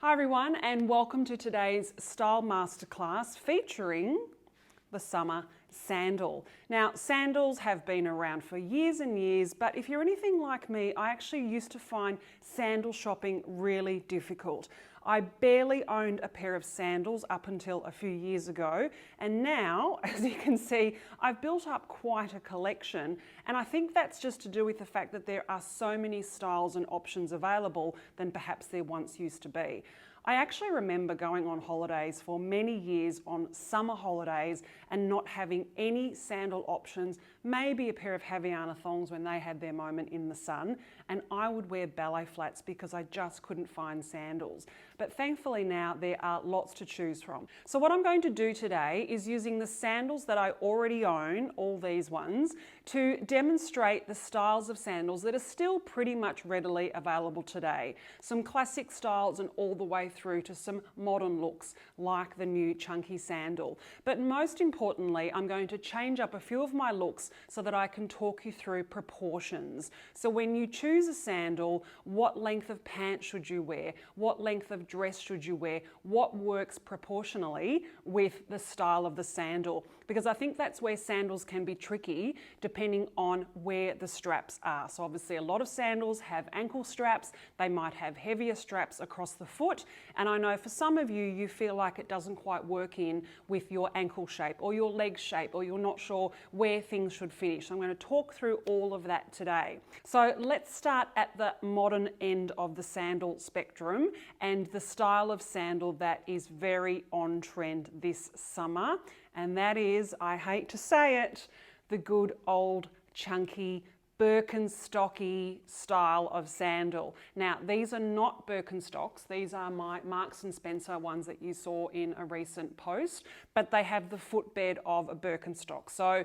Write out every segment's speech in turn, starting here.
Hi everyone, and welcome to today's Style Masterclass featuring the summer sandal. Now, sandals have been around for years and years, but if you're anything like me, I actually used to find sandal shopping really difficult. I barely owned a pair of sandals up until a few years ago, and now, as you can see, I've built up quite a collection, and I think that's just to do with the fact that there are so many styles and options available than perhaps there once used to be. I actually remember going on holidays for many years on summer holidays and not having any sandal options, maybe a pair of Havaiana thongs when they had their moment in the sun, and I would wear ballet flats because I just couldn't find sandals. But thankfully now there are lots to choose from. So what I'm going to do today is using the sandals that I already own, all these ones, to demonstrate the styles of sandals that are still pretty much readily available today. Some classic styles and all the way through to some modern looks like the new Chunky Sandal. But most importantly, I'm going to change up a few of my looks so that I can talk you through proportions. So when you choose a sandal, what length of pants should you wear? What length of dress should you wear? What works proportionally with the style of the sandal? Because I think that's where sandals can be tricky depending on where the straps are. So obviously a lot of sandals have ankle straps, they might have heavier straps across the foot, and I know for some of you, you feel like it doesn't quite work in with your ankle shape or your leg shape, or you're not sure where things should finish. So I'm going to talk through all of that today. So let's start at the modern end of the sandal spectrum and the style of sandal that is very on trend this summer. And that is, I hate to say it, the good old chunky Birkenstocky style of sandal. Now, these are not Birkenstocks. These are my Marks and Spencer ones that you saw in a recent post, but they have the footbed of a Birkenstock. So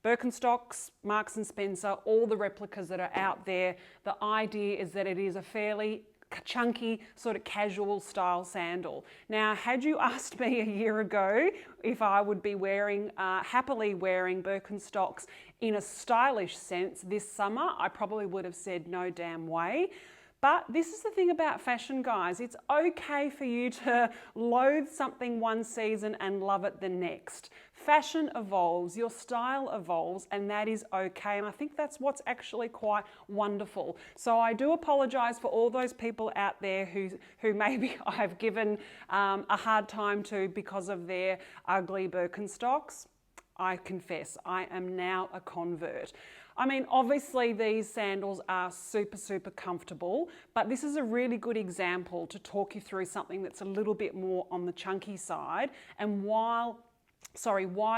Birkenstocks, Marks and Spencer, all the replicas that are out there, the idea is that it is a fairly chunky, sort of casual style sandal. Now, had you asked me a year ago if I would be happily wearing Birkenstocks in a stylish sense this summer, I probably would have said no damn way. But this is the thing about fashion, guys. It's okay for you to loathe something one season and love it the next. Fashion evolves, your style evolves, and that is okay. And I think that's what's actually quite wonderful. So I do apologize for all those people out there who maybe I've given a hard time to because of their ugly Birkenstocks. I confess, I am now a convert. I mean, obviously these sandals are super, super comfortable, but this is a really good example to talk you through something that's a little bit more on the chunky side, and why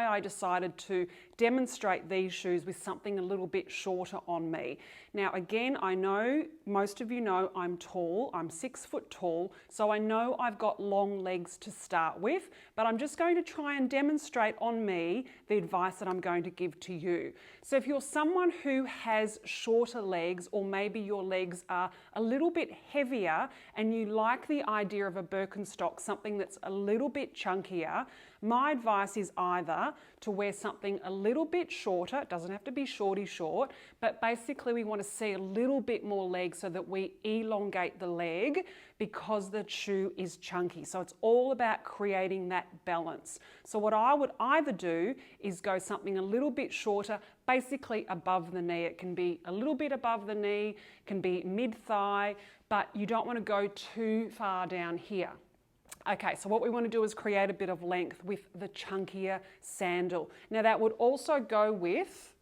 I decided to demonstrate these shoes with something a little bit shorter on me. Now again, I know most of you know I'm tall, I'm 6 foot tall, so I know I've got long legs to start with, but I'm just going to try and demonstrate on me the advice that I'm going to give to you. So if you're someone who has shorter legs, or maybe your legs are a little bit heavier and you like the idea of a Birkenstock, something that's a little bit chunkier, my advice is either to wear something a little bit shorter, it doesn't have to be shorty short, but basically we want to see a little bit more leg so that we elongate the leg because the shoe is chunky. So it's all about creating that balance. So what I would either do is go something a little bit shorter, basically above the knee. It can be a little bit above the knee, can be mid-thigh, but you don't want to go too far down here. Okay, so what we want to do is create a bit of length with the chunkier sandal. Now that would also go with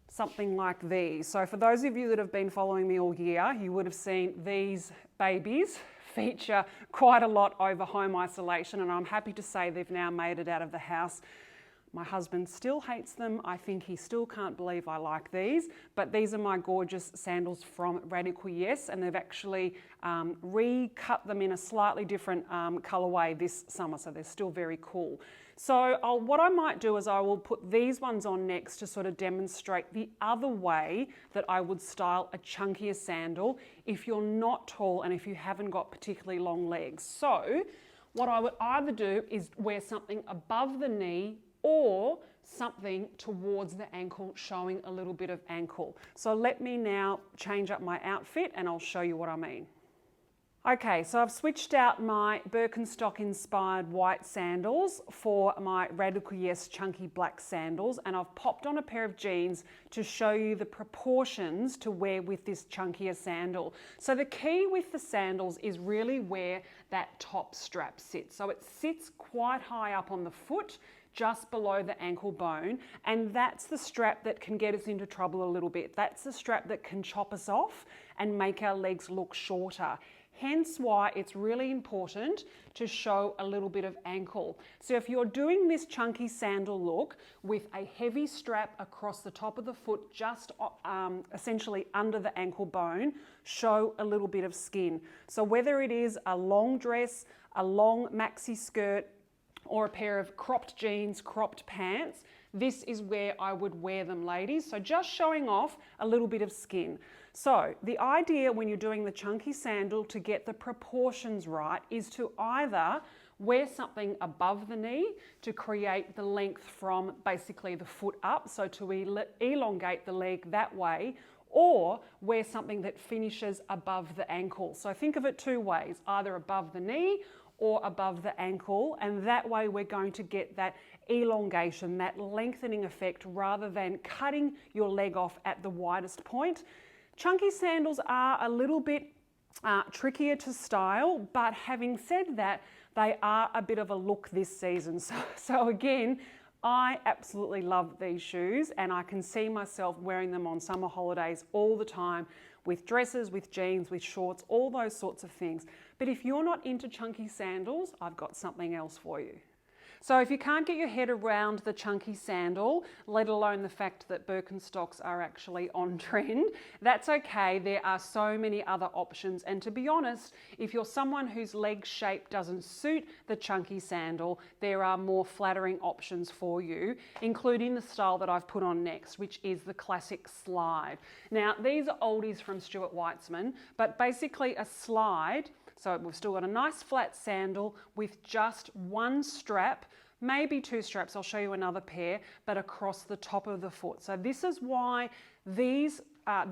something like these. So for those of you that have been following me all year, you would have seen these babies feature quite a lot over home isolation, and I'm happy to say they've now made it out of the house. My husband still hates them. I think he still can't believe I like these, but these are my gorgeous sandals from Radical Yes, and they've actually recut them in a slightly different colorway this summer, so they're still very cool. So what I might do is I will put these ones on next to sort of demonstrate the other way that I would style a chunkier sandal if you're not tall and if you haven't got particularly long legs. So what I would either do is wear something above the knee or something towards the ankle, showing a little bit of ankle. So let me now change up my outfit and I'll show you what I mean. Okay, so I've switched out my Birkenstock inspired white sandals for my Radical Yes chunky black sandals, and I've popped on a pair of jeans to show you the proportions to wear with this chunkier sandal. So the key with the sandals is really where that top strap sits. So it sits quite high up on the foot, just below the ankle bone, and that's the strap that can get us into trouble a little bit. That's the strap that can chop us off and make our legs look shorter. Hence why it's really important to show a little bit of ankle. So if you're doing this chunky sandal look with a heavy strap across the top of the foot, just essentially under the ankle bone, show a little bit of skin. So whether it is a long dress, a long maxi skirt, or a pair of cropped jeans, cropped pants, this is where I would wear them, ladies. So just showing off a little bit of skin. So the idea when you're doing the chunky sandal to get the proportions right is to either wear something above the knee to create the length from basically the foot up, so to elongate the leg that way, or wear something that finishes above the ankle. So think of it two ways, either above the knee or above the ankle, and that way we're going to get that elongation, that lengthening effect, rather than cutting your leg off at the widest point. Chunky sandals are a little bit trickier to style, but having said that, they are a bit of a look this season. So again, I absolutely love these shoes, and I can see myself wearing them on summer holidays all the time, with dresses, with jeans, with shorts, all those sorts of things. But if you're not into chunky sandals, I've got something else for you. So if you can't get your head around the chunky sandal, let alone the fact that Birkenstocks are actually on trend, that's okay. There are so many other options. And to be honest, if you're someone whose leg shape doesn't suit the chunky sandal, there are more flattering options for you, including the style that I've put on next, which is the classic slide. Now, these are oldies from Stuart Weitzman, but basically a slide. So we've still got a nice flat sandal with just one strap, maybe two straps, I'll show you another pair, but across the top of the foot. So this is why this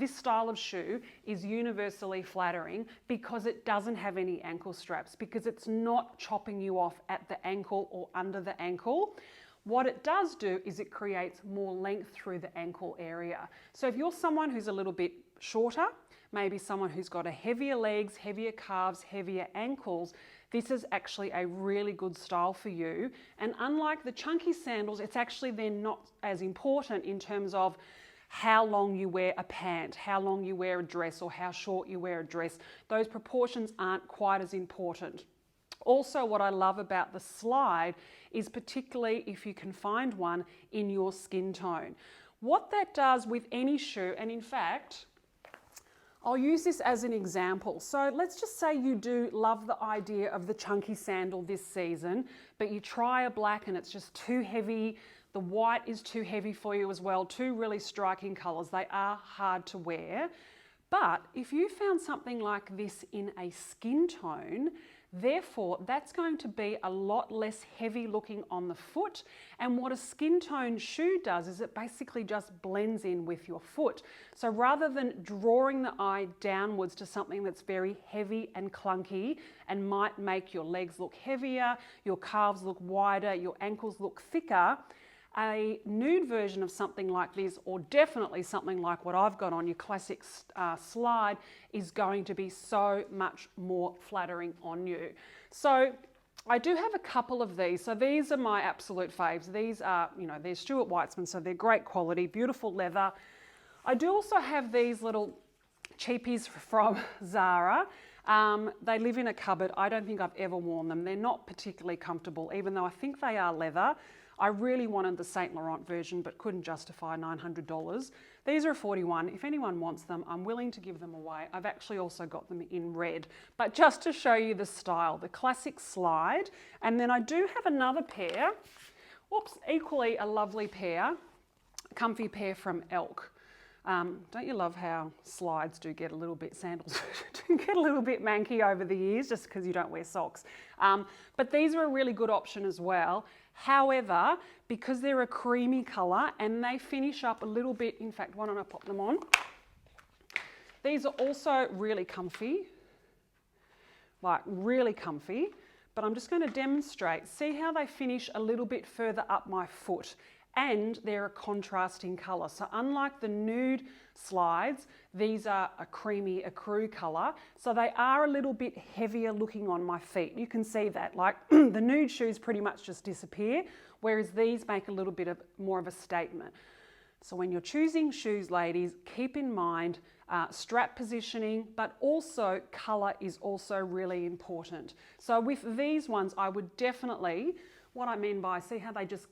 style of shoe is universally flattering, because it doesn't have any ankle straps, because it's not chopping you off at the ankle or under the ankle. What it does do is it creates more length through the ankle area. So if you're someone who's a little bit shorter, maybe someone who's got a heavier legs, heavier calves, heavier ankles, this is actually a really good style for you. And unlike the chunky sandals, it's actually then not as important in terms of how long you wear a pant, how long you wear a dress, or how short you wear a dress. Those proportions aren't quite as important. Also, what I love about the slide is particularly if you can find one in your skin tone. What that does with any shoe, and in fact, I'll use this as an example. So let's just say you do love the idea of the chunky sandal this season, but you try a black and it's just too heavy. The white is too heavy for you as well. Two really striking colors. They are hard to wear. But if you found something like this in a skin tone, therefore, that's going to be a lot less heavy looking on the foot. And what a skin tone shoe does is it basically just blends in with your foot. So rather than drawing the eye downwards to something that's very heavy and clunky and might make your legs look heavier, your calves look wider, your ankles look thicker, a nude version of something like this, or definitely something like what I've got on, your classic slide, is going to be so much more flattering on you. So I do have a couple of these. So these are my absolute faves. These are, they're Stuart Weitzman, so they're great quality, beautiful leather. I do also have these little cheapies from Zara. They live in a cupboard. I don't think I've ever worn them. They're not particularly comfortable, even though I think they are leather. I really wanted the Saint Laurent version, but couldn't justify $900. These are $41. If anyone wants them, I'm willing to give them away. I've actually also got them in red, but just to show you the style, the classic slide. And then I do have another pair, equally a lovely pair, a comfy pair from Elk. Don't you love how slides do get a little bit, sandals do get a little bit manky over the years just because you don't wear socks. But these are a really good option as well. However, because they're a creamy colour and they finish up a little bit, in fact, why don't I pop them on? These are also really comfy. like really comfy. But I'm just going to demonstrate. See how they finish a little bit further up my foot, and they're a contrasting colour. So unlike the nude slides, these are a creamy ecru colour. So they are a little bit heavier looking on my feet. You can see that, like the nude shoes pretty much just disappear, whereas these make a little bit of more of a statement. So when you're choosing shoes, ladies, keep in mind strap positioning, but also colour is also really important. So with these ones, I would definitely, what I mean by, see how they just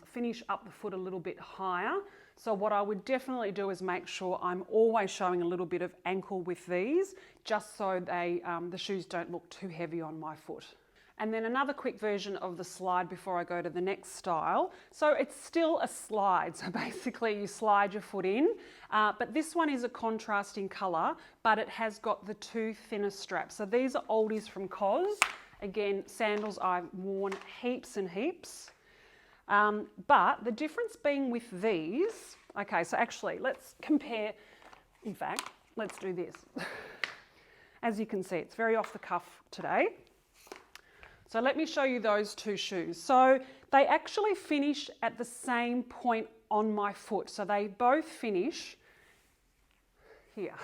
finish up the foot a little bit higher. So what I would definitely do is make sure I'm always showing a little bit of ankle with these, just so they, the shoes don't look too heavy on my foot. And then another quick version of the slide before I go to the next style. So it's still a slide. So basically you slide your foot in, but this one is a contrasting colour, but it has got the two thinner straps. So these are oldies from COS. Again, sandals I've worn heaps and heaps. But the difference being with these, okay, so actually let's compare, in fact, let's do this. As you can see, it's very off the cuff today. So let me show you those two shoes. So they actually finish at the same point on my foot. So they both finish here,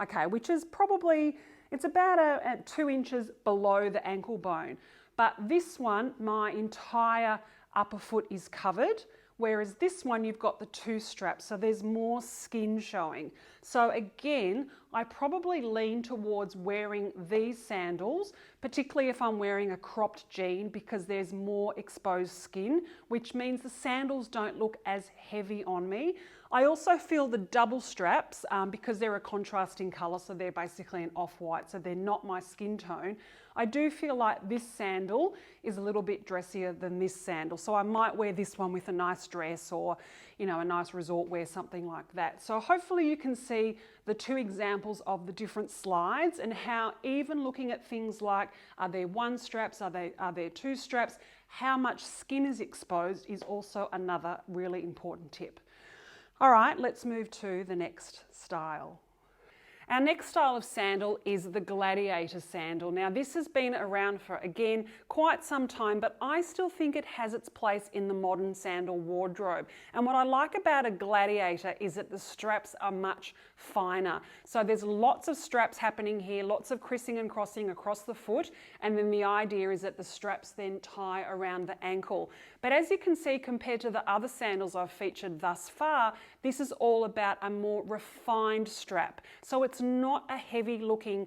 okay, which is probably, it's about 2 inches below the ankle bone. But this one, my entire upper foot is covered, whereas this one you've got the two straps, so there's more skin showing. So again, I probably lean towards wearing these sandals, particularly if I'm wearing a cropped jean, because there's more exposed skin, which means the sandals don't look as heavy on me. I also feel the double straps, because they're a contrasting colour, so they're basically an off-white, so they're not my skin tone. I do feel like this sandal is a little bit dressier than this sandal, so I might wear this one with a nice dress or, you know, a nice resort wear, something like that. So hopefully you can see the two examples of the different slides and how even looking at things like, are there one straps, are there two straps, how much skin is exposed is also another really important tip. All right, let's move to the next style. Our next style of sandal is the Gladiator sandal. Now this has been around for, again, quite some time, but I still think it has its place in the modern sandal wardrobe. And what I like about a Gladiator is that the straps are much finer. So there's lots of straps happening here, lots of crissing and crossing across the foot, and then the idea is that the straps then tie around the ankle. But as you can see, compared to the other sandals I've featured thus far, this is all about a more refined strap. So it's not a heavy looking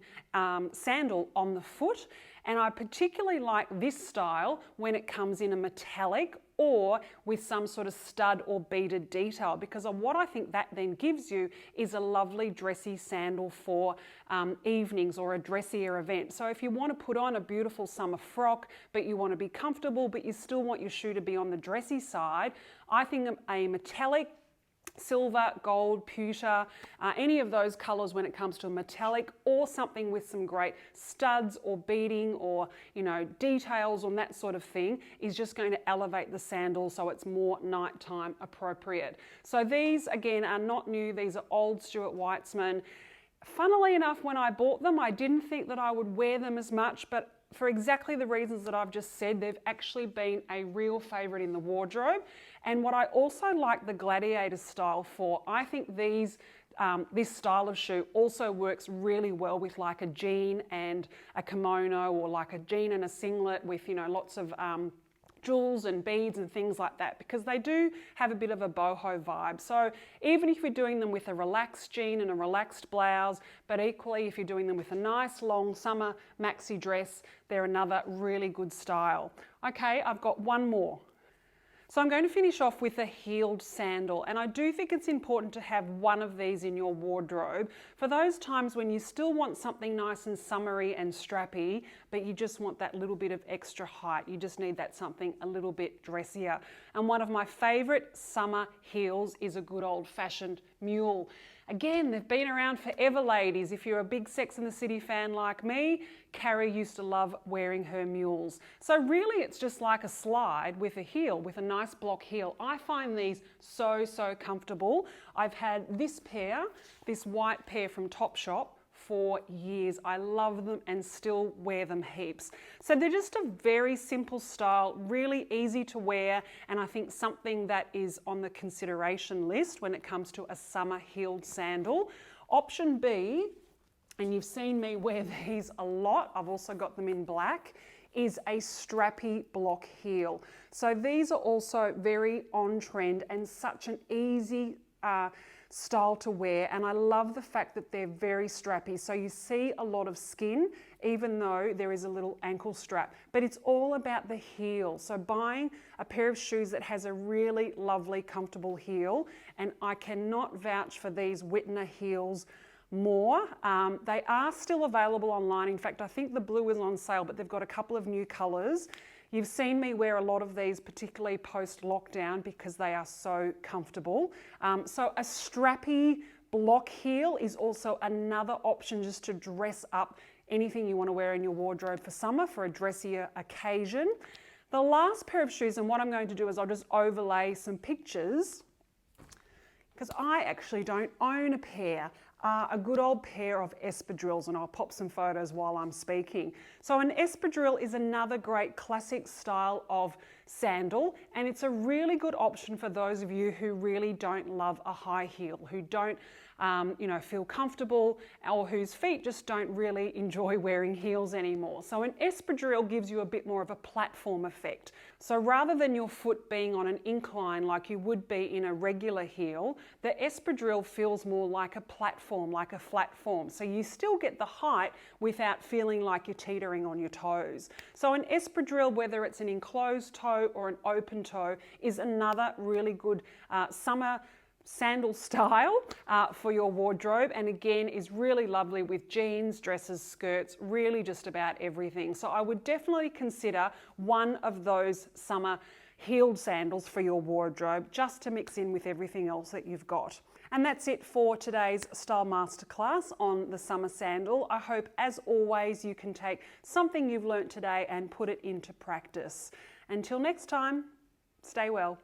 sandal on the foot, and I particularly like this style when it comes in a metallic or with some sort of stud or beaded detail, because what I think that then gives you is a lovely dressy sandal for evenings or a dressier event. So if you want to put on a beautiful summer frock, but you want to be comfortable, but you still want your shoe to be on the dressy side, I think a metallic, silver, gold, pewter, any of those colours when it comes to a metallic, or something with some great studs or beading or, you know, details on that sort of thing, is just going to elevate the sandal so it's more nighttime appropriate. So these again are not new, these are old Stuart Weitzman. Funnily enough, when I bought them, I didn't think that I would wear them as much, but for exactly the reasons that I've just said, they've actually been a real favourite in the wardrobe. And what I also like the Gladiator style for, I think this style of shoe also works really well with like a jean and a kimono, or like a jean and a singlet with, you know, lots of jewels and beads and things like that, because they do have a bit of a boho vibe. So even if you're doing them with a relaxed jean and a relaxed blouse, but equally if you're doing them with a nice long summer maxi dress, they're another really good style. Okay, I've got one more. So I'm going to finish off with a heeled sandal, and I do think it's important to have one of these in your wardrobe for those times when you still want something nice and summery and strappy, but you just want that little bit of extra height. You just need that something a little bit dressier. And one of my favourite summer heels is a good old-fashioned Mule. Again, they've been around forever, ladies. If you're a big Sex and the City fan like me, Carrie used to love wearing her mules. So really it's just like a slide with a heel, with a nice block heel. I find these so comfortable. I've had this pair, this white pair from Topshop, for years. I love them and still wear them heaps. So they're just a very simple style, really easy to wear, and I think something that is on the consideration list when it comes to a summer heeled sandal. Option B, and you've seen me wear these a lot, I've also got them in black, is a strappy block heel. So these are also very on trend and such an easy style to wear, and I love the fact that they're very strappy. So you see a lot of skin, even though there is a little ankle strap, but it's all about the heel. So buying a pair of shoes that has a really lovely, comfortable heel, and I cannot vouch for these Whitner heels more. They are still available online. In fact, I think the blue is on sale, but they've got a couple of new colors. You've seen me wear a lot of these, particularly post-lockdown, because they are so comfortable. So a strappy block heel is also another option just to dress up anything you want to wear in your wardrobe for summer, for a dressier occasion. The last pair of shoes, and what I'm going to do is I'll just overlay some pictures, because I actually don't own a pair. A good old pair of Espadrilles, and I'll pop some photos while I'm speaking. So an Espadrille is another great classic style of sandal, and it's a really good option for those of you who really don't love a high heel, who don't feel comfortable, or whose feet just don't really enjoy wearing heels anymore. So an Espadrille gives you a bit more of a platform effect. So rather than your foot being on an incline like you would be in a regular heel, the Espadrille feels more like a platform, like a flat form. So you still get the height without feeling like you're teetering on your toes. So an Espadrille, whether it's an enclosed toe or an open toe, is another really good summer sandal style for your wardrobe, and again is really lovely with jeans, dresses, skirts, really just about everything. So I would definitely consider one of those summer heeled sandals for your wardrobe, just to mix in with everything else that you've got. And that's it for today's Style Masterclass on the summer sandal. I hope, as always, you can take something you've learnt today and put it into practice. Until next time, stay well.